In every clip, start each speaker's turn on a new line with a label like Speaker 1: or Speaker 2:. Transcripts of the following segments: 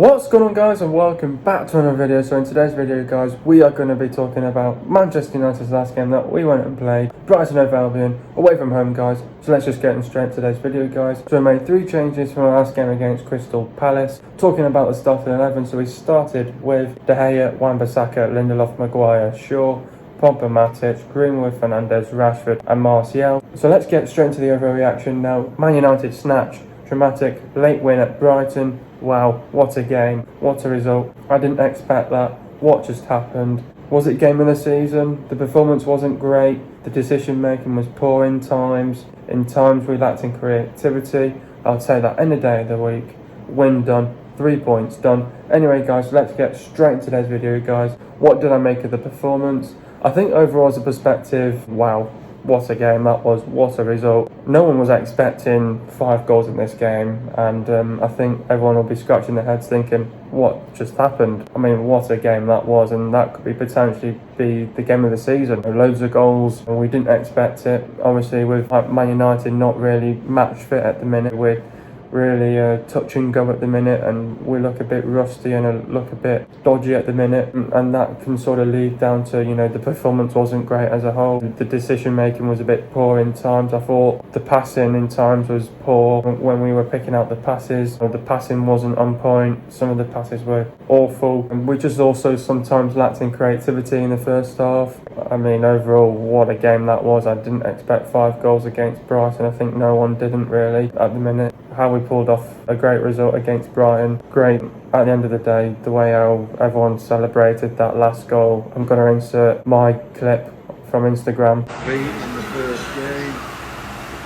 Speaker 1: What's going on, guys, and welcome back to another video. So in today's video, guys, we are going to be talking about Manchester United's last game that we went and played, Brighton Hove Albion, away from home, guys. So let's just get straight into today's video, guys. So we made 3 changes from our last game against Crystal Palace. Talking about the starting 11, so we started with De Gea, Wan-Bissaka, Lindelof, Maguire, Shaw, Pogba, Matic, Greenwood, Fernandes, Rashford and Martial. So let's get straight into the overreaction now. Man United snatch, dramatic late win at Brighton. Wow, what a game, what a result. I didn't expect that. What just happened? Was it game of the season? The performance wasn't great. The decision making was poor in times. In times we lacked in creativity. I'll say that any day of the week. Win done. 3 points done. Anyway, guys, let's get straight into today's video, guys. What did I make of the performance? I think overall as a perspective, wow, what a game that was, what a result. No one was expecting 5 goals in this game, and I think everyone will be scratching their heads thinking, what just happened? I mean, what a game that was, and that could potentially be the game of the season. Loads of goals, and we didn't expect it. Obviously, with Man United not really match fit at the minute, we're really touch and go at the minute, and we look a bit rusty and look a bit dodgy at the minute, and that can sort of lead down to, you know, the performance wasn't great as a whole. The decision making was a bit poor in times. I thought the passing in times was poor when we were picking out the passes. The passing wasn't on point. Some of the passes were awful, and we just also sometimes lacked in creativity in the first half. I mean, overall, what a game that was. I didn't expect 5 goals against Brighton. I think no one didn't really at the minute. How we pulled off a great result against Brighton, great. At the end of the day, the way how everyone celebrated that last goal. I'm going to insert my clip from Instagram.
Speaker 2: Beat in the first game.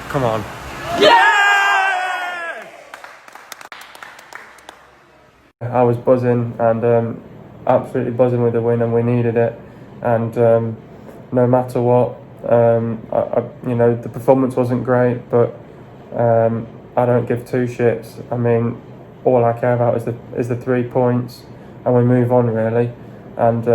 Speaker 1: Come on.
Speaker 2: Yeah!
Speaker 1: I was buzzing and absolutely buzzing with the win, and we needed it. And no matter what, you know, the performance wasn't great, but I don't give 2 shits. I mean, all I care about is the 3 points, and we move on, really. And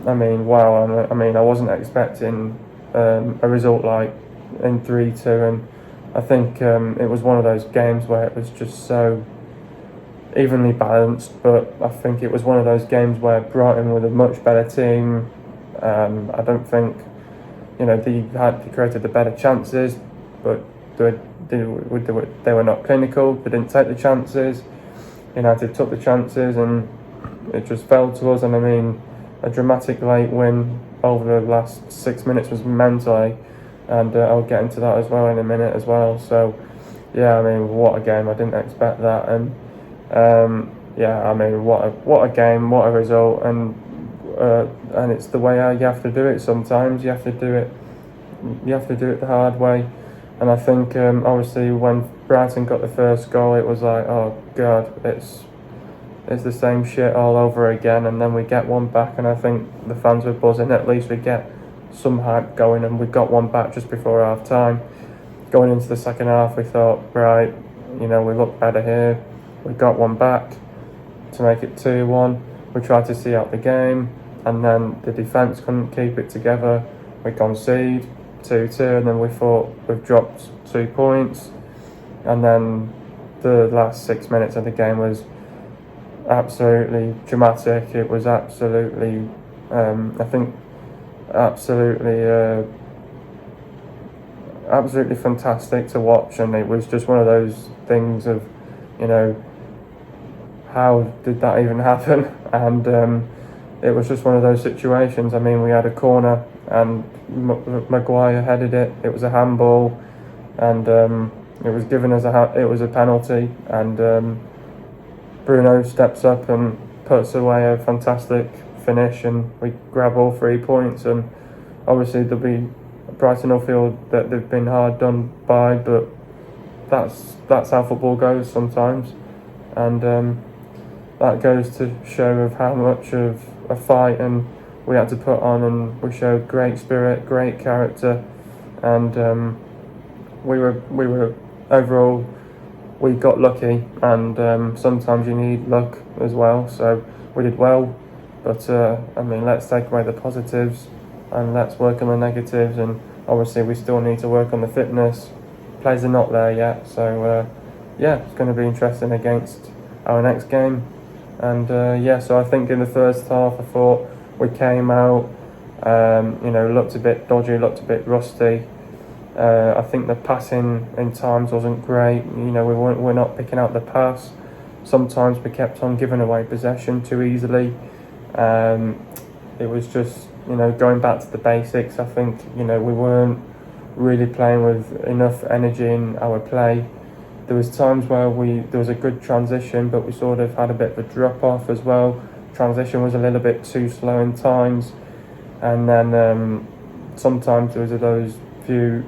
Speaker 1: I mean, wow. I mean, I wasn't expecting a result like in 3-2, and I think it was one of those games where it was just so evenly balanced. But I think it was one of those games where Brighton were a much better team. I don't think, you know, they created the better chances, but they were not clinical. They didn't take the chances. United took the chances, and it just fell to us. And I mean, a dramatic late win over the last 6 minutes was mental, and I'll get into that as well in a minute as well. So yeah, I mean, what a game. I didn't expect that, and yeah, I mean, what a game, what a result, and it's the way you have to do it. Sometimes you have to do it the hard way. And I think obviously when Brighton got the first goal, it was like, oh god, it's the same shit all over again. And then we get one back, and I think the fans were buzzing. At least we get some hype going, and we got one back just before half time. Going into the second half, we thought, right, you know, we look better here. We got one back to make it 2-1. We tried to see out the game, and then the defence couldn't keep it together. We concede 2-2, and then we thought we've dropped 2 points, and then the last 6 minutes of the game was absolutely dramatic. It was absolutely I think absolutely fantastic to watch, and it was just one of those things of, you know, how did that even happen? And it was just one of those situations. I mean, we had a corner, and Maguire headed it. It was a handball, and it was given as it was a penalty. And Bruno steps up and puts away a fantastic finish, and we grab all 3 points. And obviously there'll be Brighton will feel that they've been hard done by, but that's how football goes sometimes. And that goes to show of how much of a fight and we had to put on, and we showed great spirit, great character, and we were overall, we got lucky, and sometimes you need luck as well. So we did well, but I mean, let's take away the positives and let's work on the negatives. And obviously we still need to work on the fitness. Players are not there yet, so yeah, it's going to be interesting against our next game. And yeah, so I think in the first half I thought we came out, looked a bit dodgy, looked a bit rusty. I think the passing in times wasn't great. We're not picking out the pass. Sometimes we kept on giving away possession too easily. It was just, going back to the basics. I think, we weren't really playing with enough energy in our play. There was times where there was a good transition, but we sort of had a bit of a drop off as well. Transition was a little bit too slow in times, and then sometimes there was those few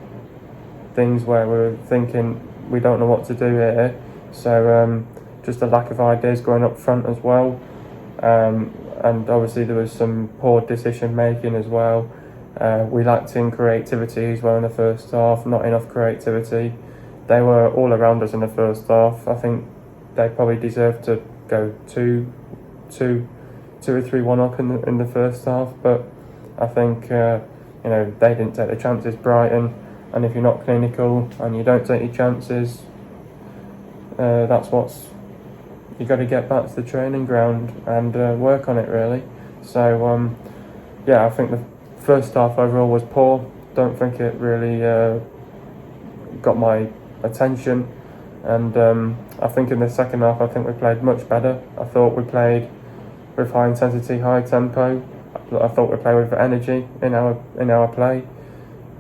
Speaker 1: things where we were thinking we don't know what to do here. So just a lack of ideas going up front as well, and obviously there was some poor decision making as well. We lacked in creativity as well in the first half. Not enough creativity. They were all around us in the first half. I think they probably deserved to go 2 or 3-1 up in the first half. But I think they didn't take the chances, Brighton. And if you're not clinical and you don't take your chances, that's you got to get back to the training ground and work on it really. So yeah, I think the first half overall was poor. Don't think it really got my attention, and I think in the second half I think we played much better. I thought we played with high intensity, high tempo. I thought we played with energy in our play.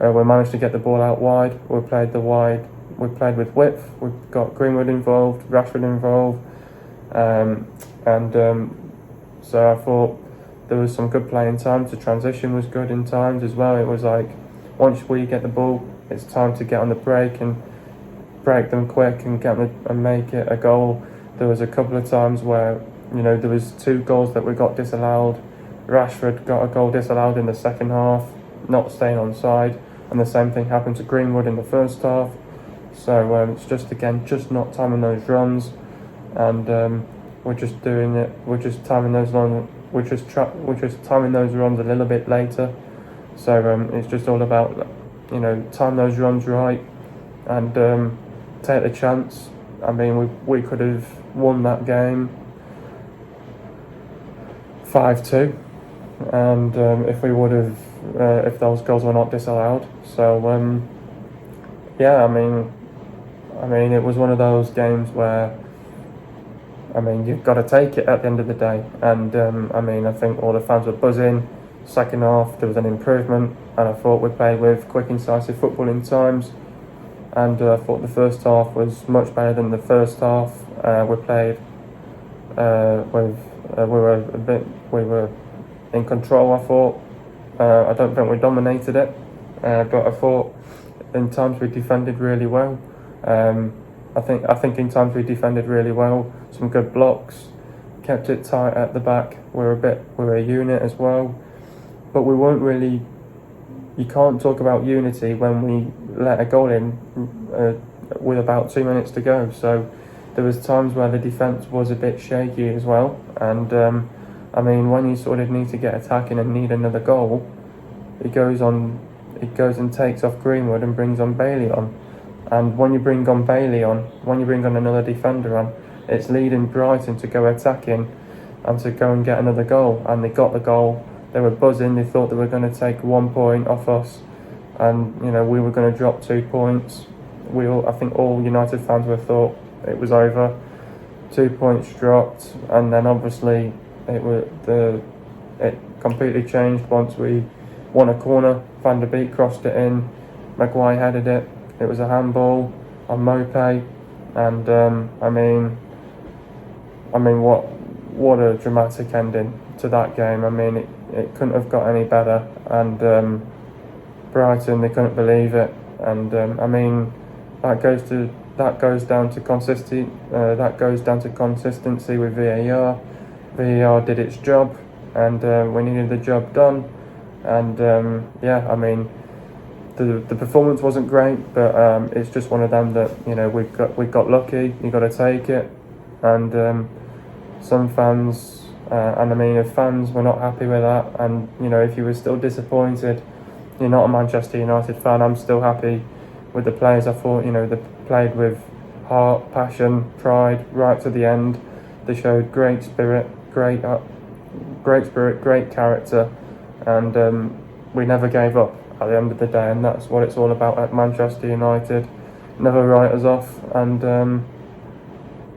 Speaker 1: We managed to get the ball out wide. We played with width. We got Greenwood involved, Rashford involved, so I thought there was some good play in times. The transition was good in times as well. It was like once we get the ball, it's time to get on the break and break them quick and and make it a goal. There was a couple of times where there was 2 goals that we got disallowed. Rashford got a goal disallowed in the second half, not staying on side, and the same thing happened to Greenwood in the first half. So it's just not timing those runs, and we're just doing it. We're just timing those runs. We're just timing those runs a little bit later. So it's just all about time those runs right and take the chance. I mean, we could have won that game 5-2, and if we would have, if those goals were not disallowed. So yeah, I mean, it was one of those games where, you've got to take it at the end of the day. And I think all the fans were buzzing. Second half, there was an improvement, and I thought we played with quick, incisive football in times. And I thought the first half was much better than the first half. We played we were in control. I thought. I don't think we dominated it, but I thought in times we defended really well. I think in times we defended really well. Some good blocks, kept it tight at the back. We're a unit as well, but we weren't really. You can't talk about unity when we let a goal in with about 2 minutes to go. So there was times where the defence was a bit shaky as well. And when you sort of need to get attacking and need another goal, it goes and takes off Greenwood and brings on Bailey on. And when you bring on another defender on, it's leading Brighton to go attacking and to go and get another goal. And they got the goal. They were buzzing. They thought they were going to take 1 point off us, and we were going to drop 2 points. I think all United fans thought it was over. 2 points dropped, and then obviously it completely changed once we won a corner. Van der Beek crossed it in. Maguire headed it. It was a handball on Mopé, and what a dramatic ending to that game. It couldn't have got any better, and Brighton, they couldn't believe it, and that goes down to consistency with VAR. VAR did its job, and we needed the job done, and the performance wasn't great, but it's just one of them that we got lucky. You got to take it, and some fans. If fans were not happy with that, and if you were still disappointed, you're not a Manchester United fan. I'm still happy with the players. I thought they played with heart, passion, pride right to the end. They showed great spirit, great character, and we never gave up at the end of the day, and that's what it's all about at Manchester United. Never write us off, and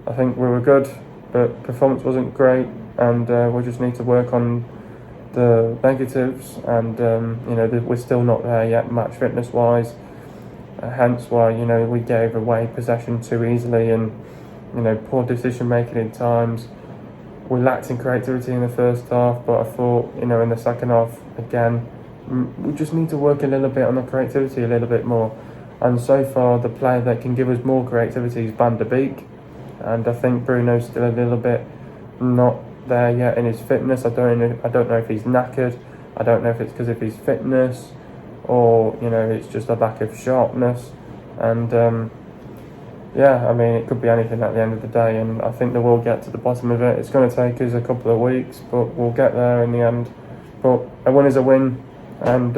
Speaker 1: I think we were good, but performance wasn't great, and we just need to work on the negatives, and we're still not there yet match fitness wise, hence why we gave away possession too easily, and poor decision making in times. We lacked in creativity in the first half, but I thought in the second half again we just need to work a little bit on the creativity a little bit more, and so far the player that can give us more creativity is Van der Beek, and I think Bruno's still a little bit not there yet in his fitness. I don't know if he's knackered. I don't know if it's because of his fitness or it's just a lack of sharpness, and it could be anything at the end of the day, and I think that we'll get to the bottom of it. It's going to take us a couple of weeks, but we'll get there in the end. But a win is a win, and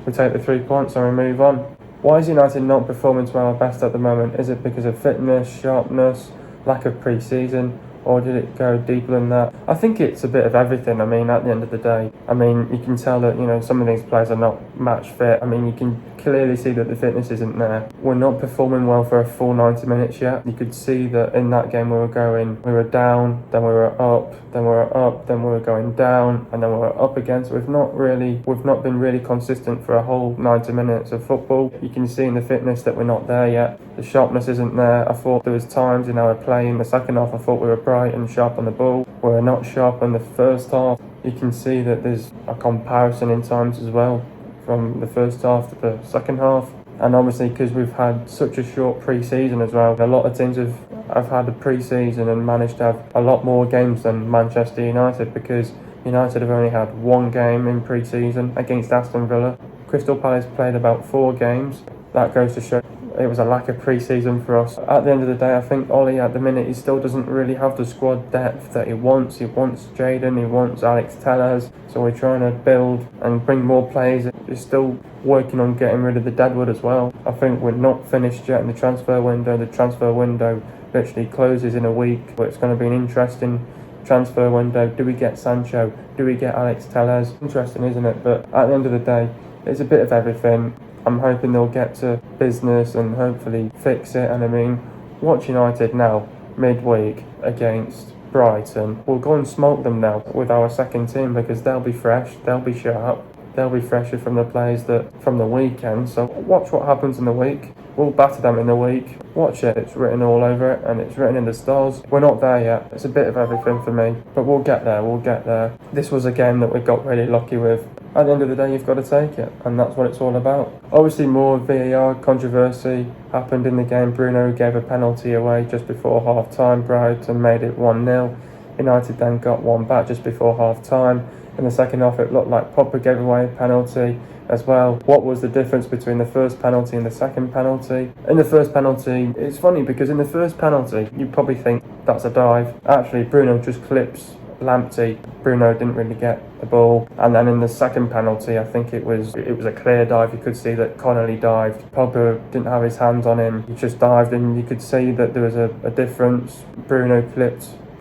Speaker 1: we take the 3 points and we move on. Why is United not performing to our best at the moment? Is it because of fitness, sharpness, lack of pre-season, or did it go deeper than that? I think it's a bit of everything. At the end of the day, you can tell that some of these players are not match fit. You can clearly see that the fitness isn't there. We're not performing well for a full 90 minutes yet. You could see that in that game we were down, then we were up, then we were up, then we were going down, and then we were up again. So we've not been really consistent for a whole 90 minutes of football. You can see in the fitness that we're not there yet. The sharpness isn't there. I thought there was times in our play in the second half I thought we were bright and sharp on the ball. We were not sharp in the first half. You can see that there's a comparison in times as well from the first half to the second half, and obviously because we've had such a short pre-season as well. A lot of teams have had a pre-season and managed to have a lot more games than Manchester United, because United have only had 1 game in pre-season against Aston Villa. Crystal Palace played about 4 games. That goes to show it was a lack of pre-season for us. At the end of the day, I think Ollie at the minute, he still doesn't really have the squad depth that he wants. He wants Jadon, he wants Alex Tellez, so we're trying to build and bring more players. He's still working on getting rid of the deadwood as well. I think we're not finished yet in the transfer window. The transfer window literally closes in a week, but it's going to be an interesting transfer window. Do we get Sancho? Do we get Alex Tellez? Interesting, isn't it? But at the end of the day, it's a bit of everything. I'm hoping they'll get to business and hopefully fix it. And watch United now, midweek against Brighton. We'll go and smoke them now with our second team, because they'll be fresh, they'll be sharp, they'll be fresher from the players from the weekend. So watch what happens in the week. We'll batter them in the week. Watch it. It's written all over it, and it's written in the stars. We're not there yet. It's a bit of everything for me, but we'll get there. We'll get there. This was a game that we got really lucky with. At the end of the day, you've got to take it, and that's what it's all about. Obviously, more VAR controversy happened in the game. Bruno gave a penalty away just before half-time. Brighton made it 1-0. United then got one back just before half-time. In the second half, it looked like Pogba gave away a penalty as well. What was the difference between the first penalty and the second penalty? In the first penalty, it's funny because in the first penalty, you probably think that's a dive. Actually, Bruno just clips Lamptey. Bruno didn't really get the ball. And then in the second penalty, I think it was a clear dive. You could see that Connolly dived. Pogba didn't have his hands on him. He just dived, and you could see that there was a difference. Bruno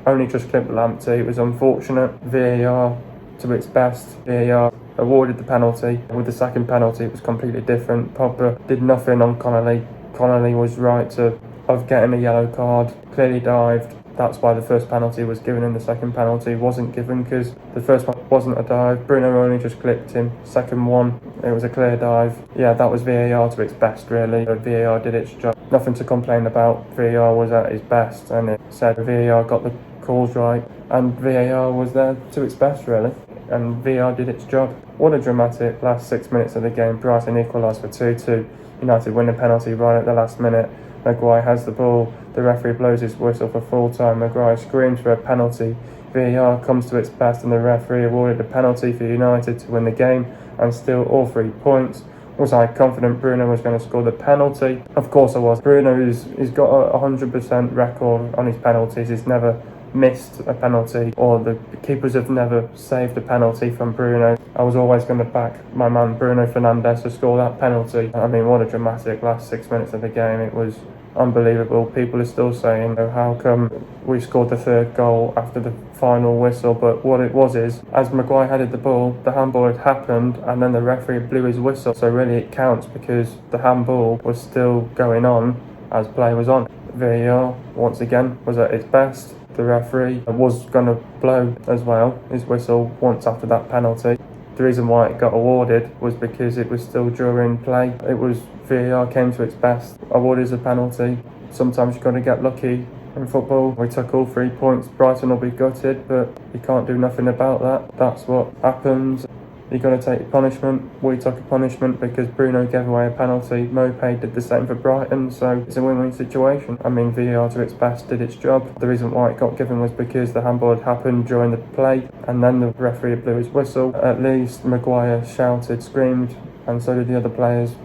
Speaker 1: only just clipped Lamptey. It was unfortunate. VAR to its best. VAR awarded the penalty. With the second penalty, it was completely different. Pogba did nothing on Connolly. Connolly was right of getting a yellow card. Clearly dived. That's why the first penalty was given and the second penalty wasn't given, because the first one wasn't a dive. Bruno only just clipped him. Second one, it was a clear dive. Yeah, that was VAR to its best, really. VAR did its job. Nothing to complain about. VAR was at its best, and it said VAR got the calls right, and VAR was there to its best, really. And VAR did its job. What a dramatic last 6 minutes of the game. Brighton equalised for 2-2. United win the penalty right at the last minute. Maguire has the ball. The referee blows his whistle for full time. Maguire screams for a penalty. VAR comes to its best, and the referee awarded a penalty for United to win the game and steal all 3 points. Was I confident Bruno was going to score the penalty? Of course I was. He's got a 100% record on his penalties. He's never missed a penalty, or the keepers have never saved a penalty from Bruno. I was always going to back my man Bruno Fernandes to score that penalty. What a dramatic last 6 minutes of the game. It was unbelievable. People are still saying, "Oh, how come we scored the third goal after the final whistle?" But what it was is, as Maguire headed the ball, the handball had happened and then the referee blew his whistle. So really it counts because the handball was still going on as play was on. VAR, once again, was at its best. The referee was going to blow as well his whistle once after that penalty. The reason why it got awarded was because it was still during play. It was VAR came to its best, awarded a penalty. Sometimes you've got to get lucky in football. We took all 3 points. Brighton will be gutted, but you can't do nothing about that. That's what happens. You've got to take your punishment. We took a punishment because Bruno gave away a penalty. Mopay did the same for Brighton, so it's a win-win situation. I mean, VAR to its best did its job. The reason why it got given was because the handball had happened during the play, and then the referee blew his whistle. At least Maguire shouted, screamed, and so did the other players.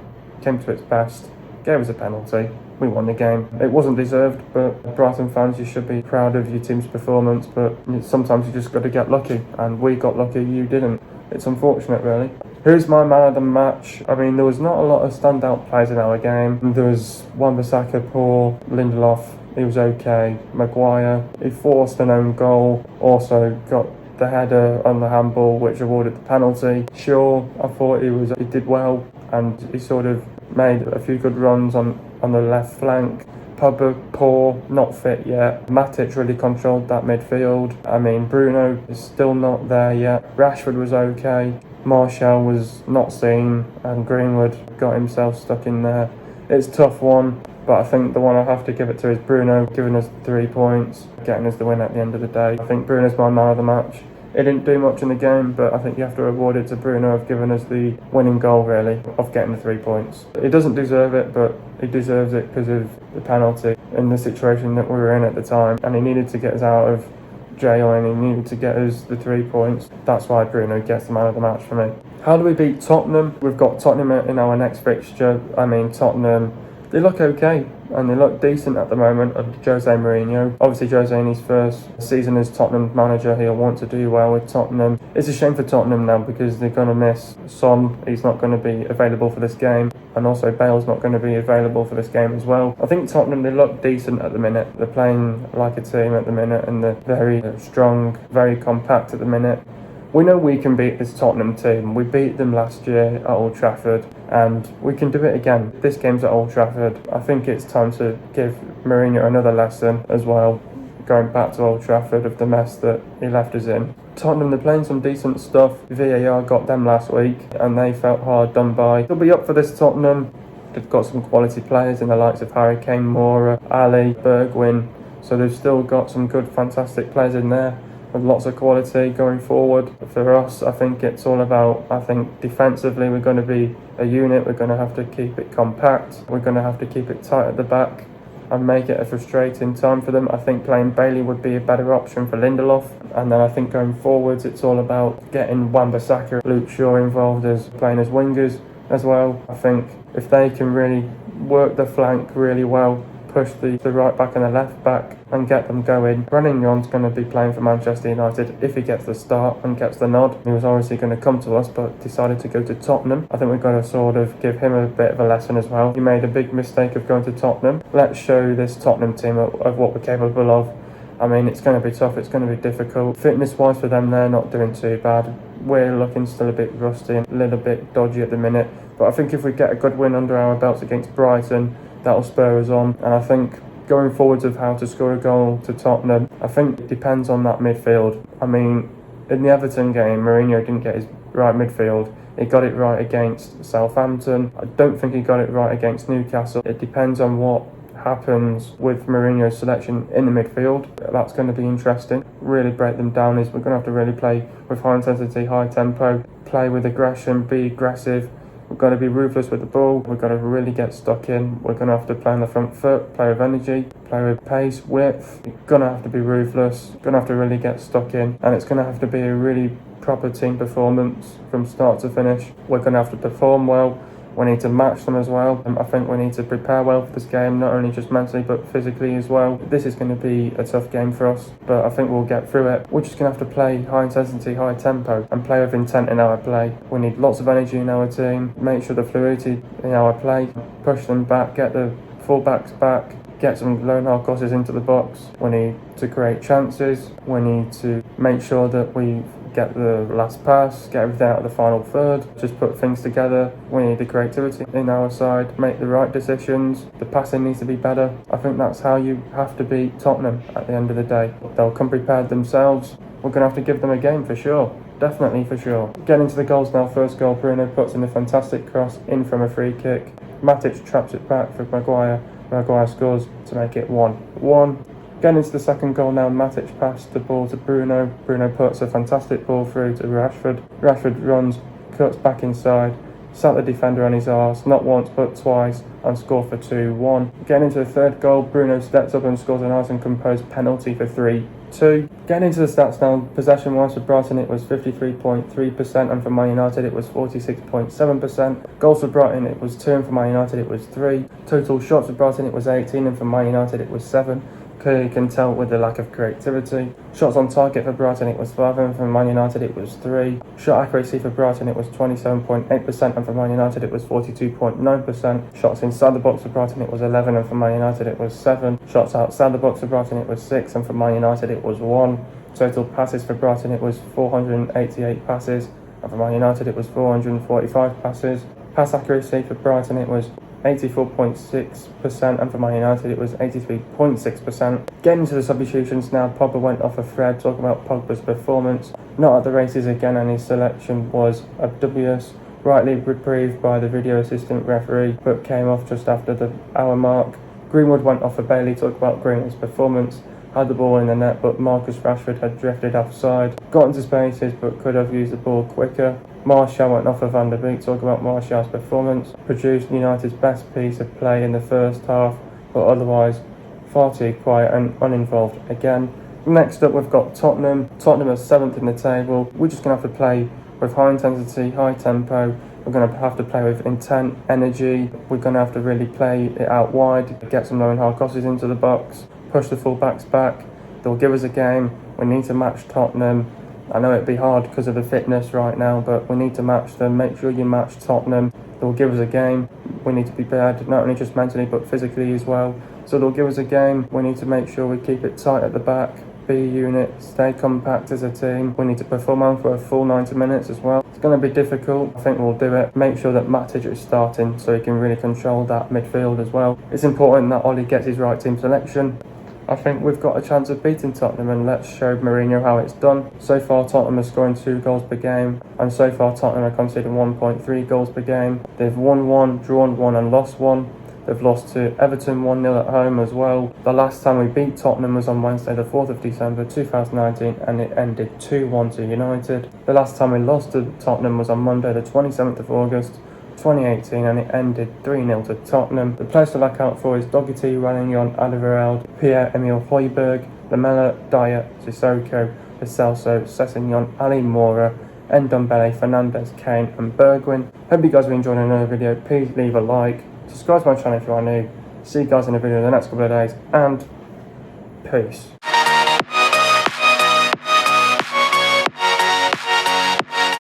Speaker 1: Came to its best, gave us a penalty. We won the game. It wasn't deserved, but Brighton fans, you should be proud of your team's performance, but sometimes you just got to get lucky, and we got lucky, you didn't. It's unfortunate, really. Who's my man of the match? I mean, there was not a lot of standout players in our game. There was Wan-Bissaka, poor. Lindelof, he was okay. Maguire, he forced an own goal. Also got the header on the handball, which awarded the penalty. Shaw, I thought he did well, and he sort of made a few good runs on the left flank. Pogba, poor, not fit yet. Matic really controlled that midfield. I mean, Bruno is still not there yet. Rashford was okay. Martial was not seen, and Greenwood got himself stuck in there. It's a tough one, but I think the one I have to give it to is Bruno, giving us 3 points, getting us the win at the end of the day. I think Bruno's my man of the match. It didn't do much in the game, but I think you have to award it to Bruno of giving us the winning goal, really, of getting the 3 points. He doesn't deserve it, but he deserves it because of the penalty in the situation that we were in at the time, and he needed to get us out of jail and he needed to get us the 3 points. That's why Bruno gets the man of the match for me. How do we beat Tottenham? We've got Tottenham in our next fixture. I mean, Tottenham, they look okay and they look decent at the moment under Jose Mourinho. Obviously, Jose in his first season as Tottenham manager, he'll want to do well with Tottenham. It's a shame for Tottenham now because they're going to miss Son. He's not going to be available for this game, and also Bale's not going to be available for this game as well. I think Tottenham, they look decent at the minute. They're playing like a team at the minute, and they're very strong, very compact at the minute. We know we can beat this Tottenham team. We beat them last year at Old Trafford, and we can do it again. This game's at Old Trafford. I think it's time to give Mourinho another lesson as well, going back to Old Trafford, of the mess that he left us in. Tottenham, they're playing some decent stuff. VAR got them last week, and they felt hard done by. They'll be up for this Tottenham. They've got some quality players in the likes of Harry Kane, Moura, Ali, Bergwijn. So they've still got some good, fantastic players in there, with lots of quality going forward. For us, I think it's all about, defensively we're going to be a unit. We're going to have to keep it compact. We're going to have to keep it tight at the back and make it a frustrating time for them. I think playing Bailey would be a better option for Lindelof. And then I think going forwards, it's all about getting Wan-Bissaka, Luke Shaw involved as playing as wingers as well. I think if they can really work the flank really well, push the right back and the left back and get them going. Reguilón's going to be playing for Manchester United if he gets the start and gets the nod. He was obviously going to come to us but decided to go to Tottenham. I think we've got to sort of give him a bit of a lesson as well. He made a big mistake of going to Tottenham. Let's show this Tottenham team of what we're capable of. I mean, it's going to be tough, it's going to be difficult. Fitness-wise for them, they're not doing too bad. We're looking still a bit rusty and a little bit dodgy at the minute. But I think if we get a good win under our belts against Brighton, that'll spur us on. And I think going forwards of how to score a goal to Tottenham, I think it depends on that midfield. I mean, in the Everton game, Mourinho didn't get his right midfield. He got it right against Southampton. I don't think he got it right against Newcastle. It depends on what happens with Mourinho's selection in the midfield. That's going to be interesting. Really break them down. We're going to have to really play with high intensity, high tempo, play with aggression, be aggressive. We've got to be ruthless with the ball. We've got to really get stuck in. We're going to have to play on the front foot, play with energy, play with pace, width. We're going to have to be ruthless. We're going to have to really get stuck in. And it's going to have to be a really proper team performance from start to finish. We're going to have to perform well. We need to match them as well. I think we need to prepare well for this game, not only just mentally but physically as well. This is going to be a tough game for us, but I think we'll get through it. We're just going to have to play high intensity, high tempo and play with intent in our play. We need lots of energy in our team, make sure the fluidity in our play, push them back, get the full-backs back, get some lone hard crosses into the box. We need to create chances. We need to make sure that we get the last pass, get everything out of the final third, just put things together. We need the creativity in our side, make the right decisions. The passing needs to be better. I think that's how you have to beat Tottenham at the end of the day. They'll come prepared themselves. We're going to have to give them a game for sure. Definitely for sure. Getting to the goals now. First goal, Bruno puts in a fantastic cross in from a free kick. Matic traps it back for Maguire. Maguire scores to make it 1-1. Getting into the second goal now, Matic passed the ball to Bruno. Bruno puts a fantastic ball through to Rashford. Rashford runs, cuts back inside, sat the defender on his arse, not once but twice, and scored for 2-1. Getting into the third goal, Bruno steps up and scores a nice and composed penalty for 3-2. Getting into the stats now, possession-wise for Brighton it was 53.3%, and for Man United it was 46.7%. Goals for Brighton it was 2, and for Man United it was 3. Total shots for Brighton it was 18, and for Man United it was 7. Clearly you can tell with the lack of creativity. Shots on target for Brighton it was 5, and for Man United it was 3. Shot accuracy for Brighton it was 27.8%, and for Man United it was 42.9%. Shots inside the box for Brighton it was 11, and for Man United it was 7. Shots outside the box for Brighton it was 6, and for Man United it was 1. Total passes for Brighton it was 488 passes, and for Man United it was 445 passes. Pass accuracy for Brighton it was 84.6%, and for Man United it was 83.6%. Getting into the substitutions now, Pogba went off a thread, talking about Pogba's performance. Not at the races again, and his selection was dubious. Rightly reprieved by the video assistant referee, but came off just after the hour mark. Greenwood went off for Bailey, talked about Greenwood's performance. Had the ball in the net, but Marcus Rashford had drifted offside. Got into spaces, but could have used the ball quicker. Martial went off for Van der Beek, talk about Martial's performance. Produced United's best piece of play in the first half, but otherwise far too quiet and uninvolved again. Next up we've got Tottenham. Tottenham are 7th in the table. We're just going to have to play with high intensity, high tempo. We're going to have to play with intent, energy. We're going to have to really play it out wide, get some low and hard crosses into the box, push the full-backs back. They'll give us a game. We need to match Tottenham. I know it'd be hard because of the fitness right now, but we need to match them. Make sure you match Tottenham. They'll give us a game. We need to be prepared, not only just mentally, but physically as well. So they'll give us a game. We need to make sure we keep it tight at the back, be a unit, stay compact as a team. We need to perform on for a full 90 minutes as well. It's going to be difficult. I think we'll do it. Make sure that Matic is starting so he can really control that midfield as well. It's important that Ollie gets his right team selection. I think we've got a chance of beating Tottenham, and let's show Mourinho how it's done. So far Tottenham are scoring 2 goals per game, and so far Tottenham are conceding 1.3 goals per game. They've won 1, drawn 1 and lost 1. They've lost to Everton 1-0 at home as well. The last time we beat Tottenham was on Wednesday the 4th of December 2019, and it ended 2-1 to United. The last time we lost to Tottenham was on Monday the 27th of August 2018, and it ended 3-0 to Tottenham. The players to look out for is Doherty, Relegnon, Alderweireld, Pierre-Emile Højbjerg, Lamela, Dyer, Sissoko, Lo Celso, Sessegnon, Ali Mora, Ndombele, Fernandez, Kane and Bergwijn. Hope you guys are enjoying another video. Please leave a like, subscribe to my channel if you are new. See you guys in a video in the next couple of days, and peace.